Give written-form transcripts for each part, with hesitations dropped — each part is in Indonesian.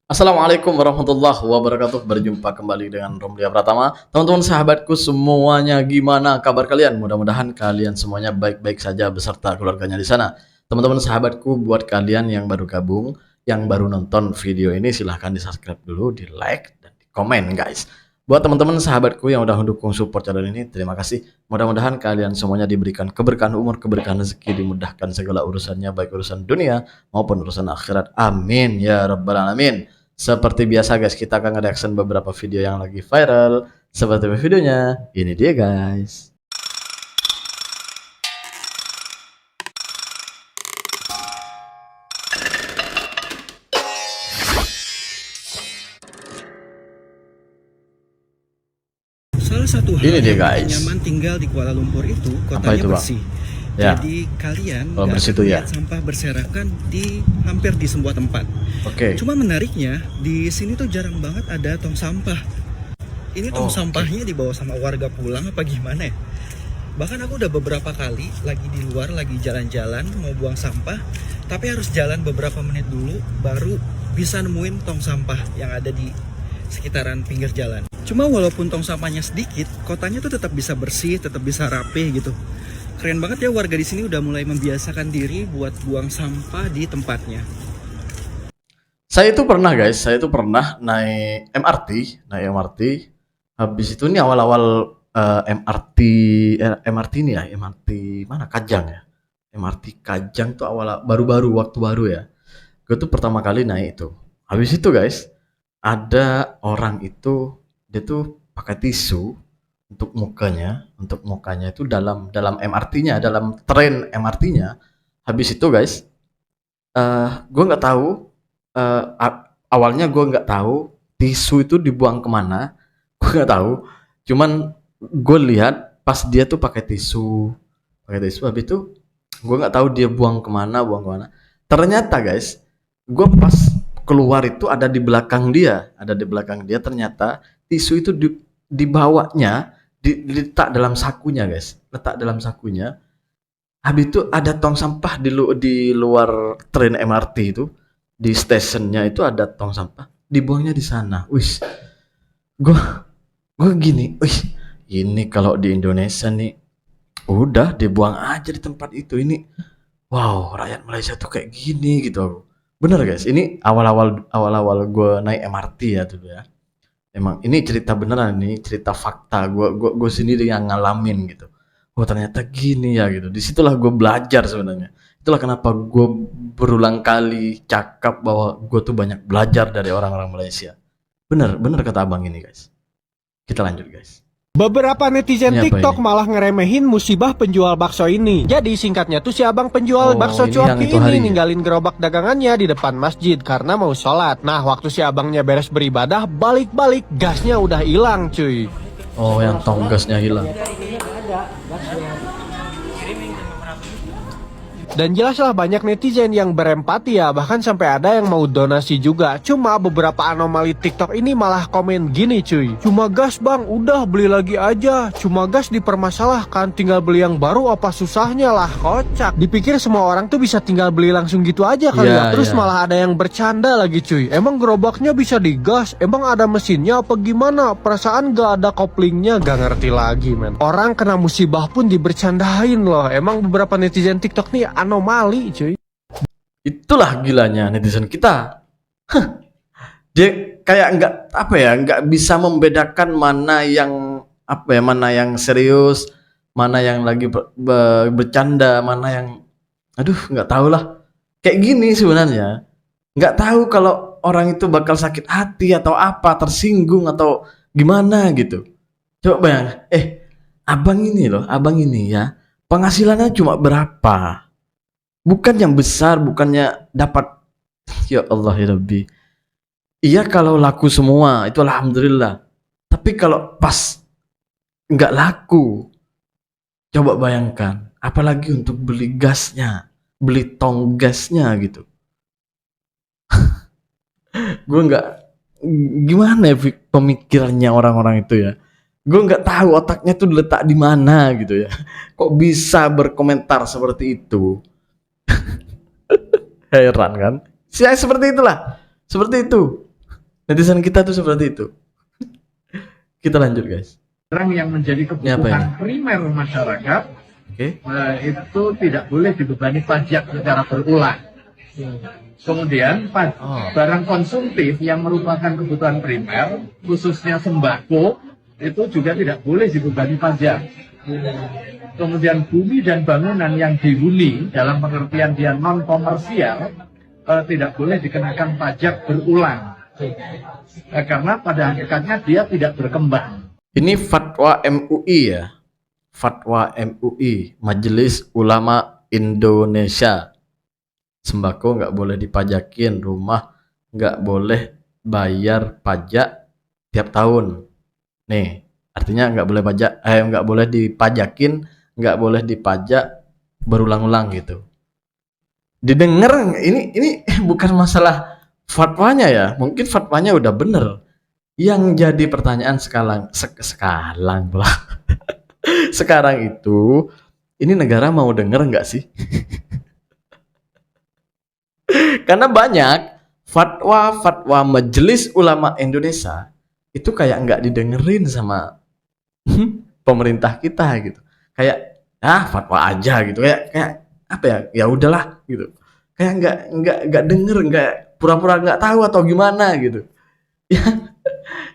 Assalamualaikum warahmatullahi wabarakatuh. Berjumpa kembali dengan Romlia Pratama. Teman-teman sahabatku semuanya, gimana kabar kalian? Mudah-mudahan kalian semuanya baik-baik saja beserta keluarganya di sana. Teman-teman sahabatku, buat kalian yang baru gabung, yang baru nonton video ini, silahkan di subscribe dulu, di like, dan di komen guys. Buat teman-teman sahabatku yang udah mendukung support channel ini, terima kasih. Mudah-mudahan kalian semuanya diberikan keberkahan umur, keberkahan rezeki, dimudahkan segala urusannya, baik urusan dunia maupun urusan akhirat. Amin ya rabbal alamin. Seperti biasa guys, kita akan nge-reaction beberapa video yang lagi viral. Seperti videonya, ini dia guys. Salah satu hal Ini dia yang bikin guys. nyaman tinggal di Kuala Lumpur itu Apa kotanya itu bang? bersih. Ya, Jadi kalian kalau nggak bersih akan itu ya. lihat sampah berserakan di hampir di semua tempat. Oke. Cuma menariknya di sini tuh jarang banget ada tong sampah. Ini tong sampahnya dibawa sama warga pulang apa gimana ya? Bahkan aku udah beberapa kali lagi di luar, lagi jalan-jalan mau buang sampah, tapi harus jalan beberapa menit dulu baru bisa nemuin tong sampah yang ada di sekitaran pinggir jalan. Cuma walaupun tong sampahnya sedikit, kotanya tuh tetap bisa bersih, tetap bisa rapi gitu. Keren banget ya, warga di sini udah mulai membiasakan diri buat buang sampah di tempatnya. Saya itu pernah guys, saya itu pernah naik MRT. Habis itu nih awal-awal MRT ini ya, MRT mana Kajang ya. MRT Kajang tuh awal baru-baru waktu baru ya. Gue tuh pertama kali naik itu. Habis itu guys, ada orang itu dia tuh pakai tisu untuk mukanya itu dalam dalam MRT-nya, dalam tren MRT-nya. Habis itu guys, gue nggak tahu, awalnya gue nggak tahu tisu itu dibuang kemana, gue nggak tahu. Cuman gue lihat pas dia tuh pakai tisu. Habis itu gue nggak tahu dia buang kemana. Ternyata guys, gue pas keluar itu ada di belakang dia. Ternyata tisu itu dibawanya, diletak dalam sakunya guys, letak dalam sakunya. Habis itu ada tong sampah di luar tren MRT itu, di stasiunnya itu ada tong sampah, dibuangnya di sana. Wih, gue gue gini, wih, ini kalau di Indonesia nih udah dibuang aja di tempat itu. Ini wow, rakyat Malaysia tuh kayak gini gitu. Bener guys, ini awal-awal gue naik MRT ya dulu ya. Emang ini cerita beneran, ini cerita fakta. Gue sendiri yang ngalamin gitu. Oh ternyata gini ya gitu. Disitulah gue belajar sebenarnya. Itulah kenapa gue berulang kali cakap bahwa gue tuh banyak belajar dari orang-orang Malaysia. Bener, bener kata abang ini guys. Kita lanjut guys. Beberapa netizen Ini apa TikTok ini? malah ngeremehin musibah penjual bakso ini. Jadi singkatnya tuh si abang Oh, penjual bakso ini yang cuaki itu ini hari ya? ninggalin gerobak dagangannya di depan masjid karena mau sholat. Nah waktu si abangnya beres beribadah, balik-balik gasnya udah hilang cuy. Oh yang tonggasnya hilang. Dan jelaslah banyak netizen yang berempati ya, bahkan sampai ada yang mau donasi juga. Cuma beberapa anomali TikTok ini malah komen gini cuy. Cuma gas bang, udah beli lagi aja. Cuma gas dipermasalahkan, tinggal beli yang baru apa susahnya lah, kocak. Dipikir semua orang tuh bisa tinggal beli langsung gitu aja kali Iya, ya. Terus iya. malah ada yang bercanda lagi cuy. Emang gerobaknya bisa digas? Emang ada mesinnya apa gimana? Perasaan gak ada koplingnya, gak ngerti lagi men. Orang kena musibah pun dibercandain loh. Emang beberapa netizen TikTok nih anomali cuy. Itulah gilanya netizen kita. Dia kayak nggak bisa membedakan mana yang mana yang serius, mana yang lagi bercanda, mana yang aduh nggak tahu lah. Kayak gini sebenarnya. Nggak tahu kalau orang itu bakal sakit hati atau apa, tersinggung atau gimana gitu. Coba bayang, abang ini ya, penghasilannya cuma berapa? Bukan yang besar, bukannya dapat, ya Allah ya Rabbi. Iya kalau laku semua itu alhamdulillah. Tapi kalau pas nggak laku, coba bayangkan. Apalagi untuk beli gasnya, beli tong gasnya gitu. Gue nggak, gimana ya pemikirannya orang-orang itu ya. Gue nggak tahu otaknya tuh letak di mana gitu ya. Kok bisa berkomentar seperti itu? Heran kan? Saya seperti itulah. Seperti itu. Netizen kita tuh seperti itu. Kita lanjut guys. Barang yang menjadi Ini apa kebutuhan ini? primer masyarakat Oke. itu tidak boleh dibebani pajak secara berulang. Kemudian Oh. barang konsumtif yang merupakan kebutuhan primer, khususnya sembako, itu juga tidak boleh dibebani pajak. Kemudian bumi dan bangunan yang dihuni dalam pengertian dia non komersial tidak boleh dikenakan pajak berulang. Karena pada hakikatnya dia tidak berkembang. Ini fatwa MUI ya. Fatwa MUI, Majelis Ulama Indonesia. Sembako nggak boleh dipajakin, rumah nggak boleh bayar pajak tiap tahun. Nih, artinya nggak boleh nggak boleh dipajakin, nggak boleh dipajak berulang-ulang gitu. Didengar ini bukan masalah fatwanya ya, mungkin fatwanya udah bener. Yang jadi pertanyaan sekarang pula. Sekarang itu, ini negara mau denger nggak sih? Karena banyak fatwa-fatwa Majelis Ulama Indonesia itu kayak nggak didengerin sama pemerintah kita gitu. Kayak fatwa aja gitu. Kayak apa ya? Ya udahlah gitu. Kayak nggak denger, nggak pura-pura nggak tahu atau gimana gitu. Ya,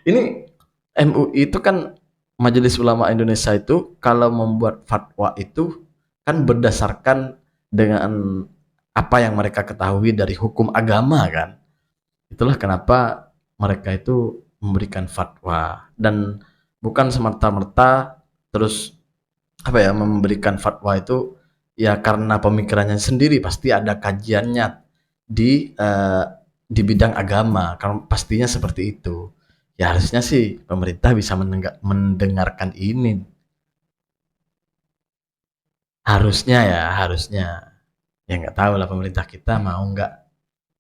ini MUI itu kan Majelis Ulama Indonesia itu kalau membuat fatwa itu kan berdasarkan dengan apa yang mereka ketahui dari hukum agama kan. Itulah kenapa mereka itu memberikan fatwa dan bukan semata-merta terus memberikan fatwa itu ya karena pemikirannya sendiri, pasti ada kajiannya di bidang agama, kan pastinya seperti itu. Ya harusnya sih pemerintah bisa mendengarkan ini. Harusnya. Ya nggak tahu lah pemerintah kita mau nggak.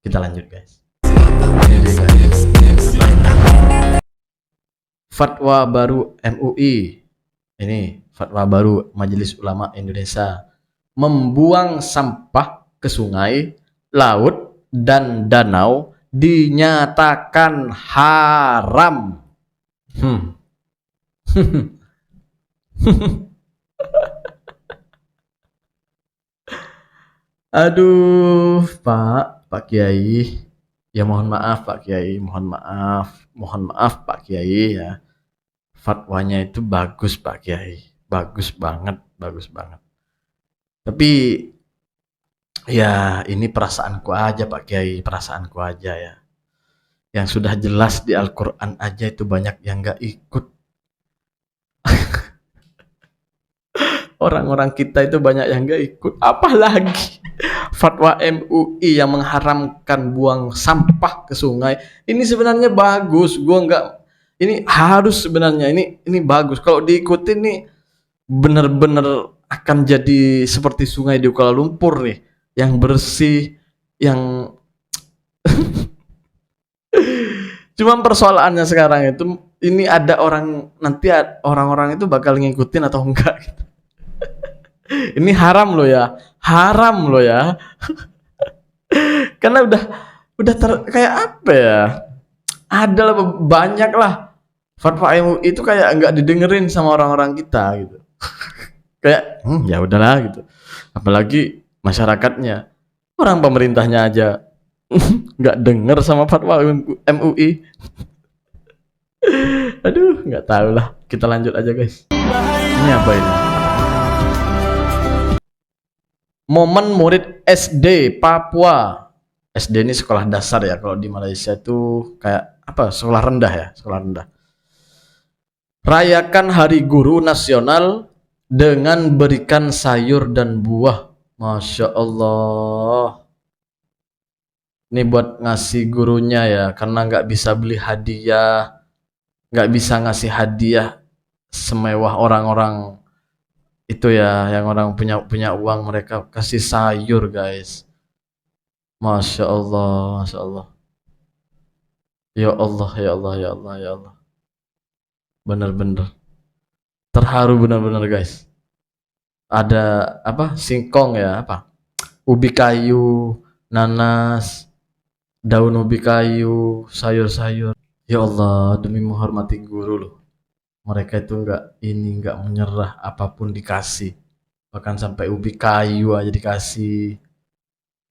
Kita lanjut guys. Ini dia, guys. Fatwa baru MUI. Ini fatwa baru Majelis Ulama Indonesia. Membuang sampah ke sungai, laut, dan danau dinyatakan haram. Aduh, Pak Kiai. Ya mohon maaf Pak Kiai, mohon maaf Pak Kiai ya. Fatwanya itu bagus Pak Kiai, bagus banget. Tapi ya ini perasaanku aja Pak Kiai, perasaanku aja ya. Yang sudah jelas di Al-Quran aja itu banyak yang gak ikut. Orang-orang kita itu banyak yang gak ikut. Apalagi fatwa MUI yang mengharamkan buang sampah ke sungai. Ini sebenarnya bagus. Ini harus sebenarnya. Ini bagus. Kalau diikutin nih benar-benar akan jadi seperti sungai di Kuala Lumpur nih. Yang bersih, yang cuma persoalannya sekarang itu ini ada orang-orang itu bakal ngikutin atau enggak gitu. Ini haram loh ya. Karena udah kayak apa ya? Ada lah banyak lah fatwa MUI itu kayak nggak didengerin sama orang-orang kita gitu. Kayak ya udahlah gitu. Apalagi masyarakatnya, orang pemerintahnya aja nggak denger sama fatwa MUI. Aduh, nggak tahu lah. Kita lanjut aja guys. Ini apa ini? Momen murid SD Papua. SD ini sekolah dasar ya. Kalau di Malaysia itu kayak apa? Sekolah rendah ya, sekolah rendah. Rayakan Hari Guru Nasional dengan berikan sayur dan buah. Masya Allah. Ini buat ngasih gurunya ya, karena nggak bisa beli hadiah, nggak bisa ngasih hadiah semewah orang-orang itu ya, yang orang punya uang, mereka kasih sayur guys. Masya Allah, Masya Allah. Ya Allah, ya Allah, ya Allah, ya Allah. Bener-bener terharu bener-bener guys. Ada apa? Singkong ya, apa? Ubi kayu, nanas, daun ubi kayu, sayur-sayur. Ya Allah, demi menghormati guru loh. Mereka itu nggak menyerah, apapun dikasih. Bahkan sampai ubi kayu aja dikasih.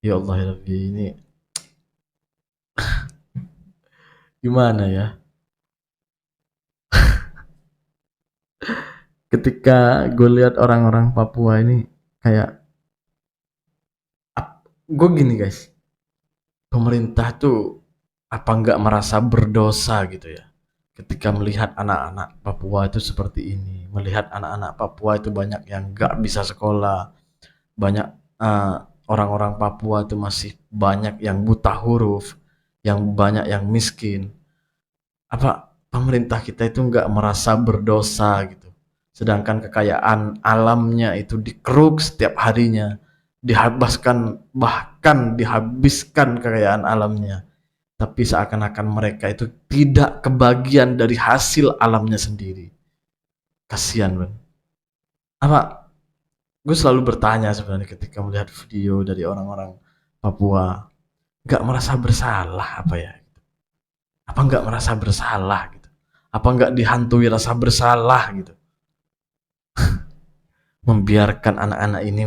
Ya Allah ya Rabbi, ini gimana ya? Ketika gue lihat orang-orang Papua ini kayak, gue gini guys, pemerintah tuh apa nggak merasa berdosa gitu ya? Ketika melihat anak-anak Papua itu seperti ini, melihat anak-anak Papua itu banyak yang nggak bisa sekolah, banyak eh, orang-orang Papua itu masih banyak yang buta huruf, yang banyak yang miskin. Apa pemerintah kita itu nggak merasa berdosa gitu? Sedangkan kekayaan alamnya itu dikeruk setiap harinya, dihabiskan, bahkan dihabiskan kekayaan alamnya. Tapi seakan-akan mereka itu tidak kebagian dari hasil alamnya sendiri. Kasihan, Bang. Apa gue selalu bertanya sebenarnya ketika melihat video dari orang-orang Papua, nggak merasa bersalah apa ya? Apa nggak merasa bersalah gitu? Apa nggak dihantui rasa bersalah gitu? Membiarkan anak-anak ini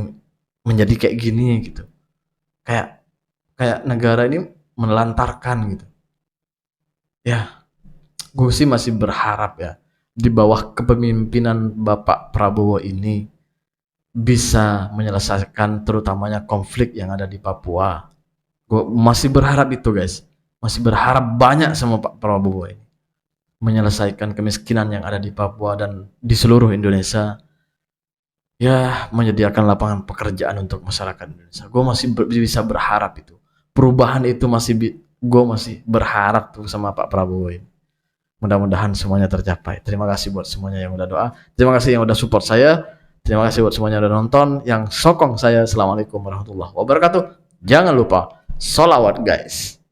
menjadi kayak gini gitu. Kayak kayak negara ini menelantarkan gitu. Ya, gue sih masih berharap ya di bawah kepemimpinan Bapak Prabowo ini bisa menyelesaikan terutamanya konflik yang ada di Papua. Gue masih berharap itu guys, masih berharap banyak sama Pak Prabowo ini menyelesaikan kemiskinan yang ada di Papua dan di seluruh Indonesia. Ya, menyediakan lapangan pekerjaan untuk masyarakat Indonesia. Gue masih bisa berharap itu. Perubahan itu gue masih berharap tuh sama Pak Prabowo ini. Mudah-mudahan semuanya tercapai. Terima kasih buat semuanya yang udah doa. Terima kasih yang udah support saya. Terima kasih buat semuanya yang udah nonton, yang sokong saya. Assalamualaikum warahmatullahi wabarakatuh. Jangan lupa sholawat guys.